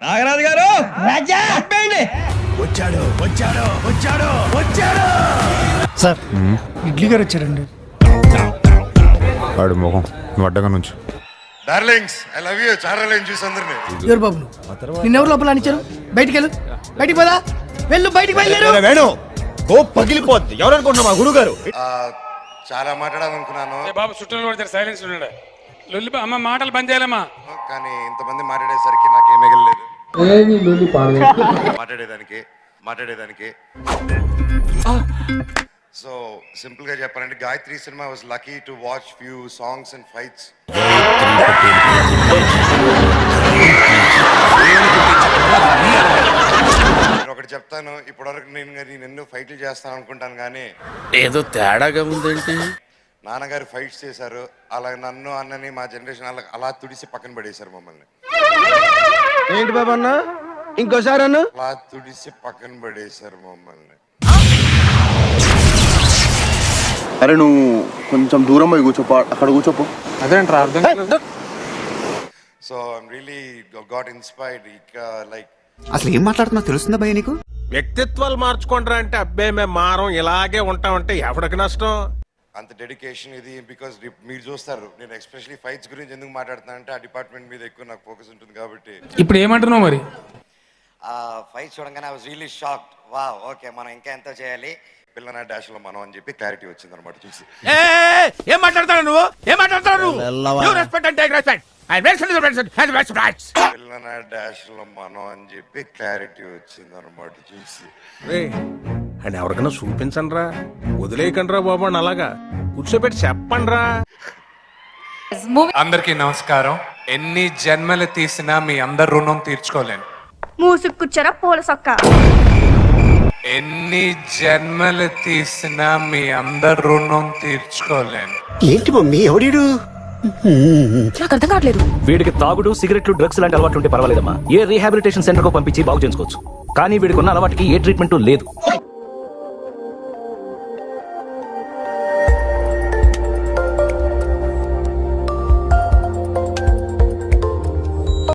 నాగరాజు గారు రాజా వచ్చాడు వచ్చాడు వచ్చాడు వచ్చాడు. సార్ ఇడ్లీ గారు వచ్చారండి. వాడు మొహం నువ్వు అడ్డగా నుంచి డార్లింగ్స్ ఐ లవ్ యూ. చాలా రోజులు చూసి అందరినీ. ఎవరు బాబు నిన్నెవరు లోపల అనిచ్చారు? బయటికి వెళ్ళు, బయటికి పోదా, వెళ్ళు, బయటికి బయలుదేరు. వేణు ఓ పగిలిపోద్ది. ఎవరు అనుకుంటున్నా మా గురువు గారు. చాలా మాట్లాడాలనుకున్నాను బాబు చుట్టూ పడతారు, సైలెన్స్ ఉన్నాడు. లొల్లి అమ్మ మాటలు బంద్ చేయాలమ్మా. కానీ ఇంతమంది మాట్లాడేసరికి నాకేం మిగలలేదు మాట్లాడేదానికి. సో సింపుల్ గా చెప్పాలంటే Gayatri cinema was lucky to watch few songs and fights. ఒకటి చెప్తాను, ఇప్పటివరకు నేను ఎన్నో ఫైట్లు చేస్తాను అనుకుంటాను కానీ ఏదో తేడాగా ఉందేంటి. నాన్నగారు ఫైట్స్ చేశారు, అలా నన్ను అన్నని మా జనరేషన్ అలా తుడిసి పక్కన పడేశారు మమ్మల్ని. ఏంటి బాబు అన్న ఇంకోసారి అన్న అలా తుడిసి పక్కన పడేశారు మమ్మల్ని. అరే నువ్వు కొంచెం దూరం పోయి కూర్చోపో, అక్కడ కూర్చోపో. అదేంట్రా అర్థం so I'm really got inspired. ఇక లైక్ అసలు ఏం మాట్లాడుతున్నా తెలుస్తుందా భయ్య నీకు? వ్యక్తిత్వాలు మార్చుకుంటారా అంటే అబ్బే మేము మారం ఇలాగే ఉంటామంటే ఎవరికి నష్టం. అంత డెడికేషన్ ఇది. బికాస్ మీరు చూస్తారు నేను ఎస్పెషలీ ఫైట్స్ గురించి ఎందుకు మాట్లాడుతానంటే ఆ డిపార్ట్మెంట్ మీద ఎక్కువ నాకు ఫోకస్ ఉంటుంది కాబట్టి. ఇప్పుడు ఏమంటున్నావు మరి? ఫైట్ చూడంగానే I was really shocked. Wow, okay మనం ఇంకా ఎంతో చేయాలి. పిల్లన డాష్ లో మనం అని చెప్పి క్లారిటీ వచ్చింది అనమాట చూసి. ఏం మాట్లాడతాడు నువ్వు? ఏం మాట్లాడతాడు నువ్వు? పిల్లన డాష్ లో మనం అని చెప్పి క్లారిటీ వచ్చింది అనమాట చూసి. అని ఎవరికైనా చూపించండి రా, వదిలేయకండి రా బాబు అని అలాగా కూర్చోబెట్టి చెప్పండి రా. అందరికీ నమస్కారం. ఎన్ని జన్మలు తీసినా మీ అందరు రుణం తీర్చుకోలేను. మూసుకుచ్చరా పూల సొక్క. ఎన్ని జన్మలు తీసినా మీ అందరు రుణం తీర్చుకోలేను. ఏంటి మమ్మీ ఎవడీడు? నాకు అర్థం కావట్లేదు. వీడికి తాగుడు, సిగరెట్లు, డ్రగ్స్ లాంటి అలవాటు ఉంటే పర్వాలేదమ్మా, ఏ రీహాబిలిటేషన్ సెంటర్ కో పంపించి బాగు చేసుకోవచ్చు. కానీ వీడికి ఉన్న అలవాటుకి ఏ ట్రీట్మెంట్ లేదు.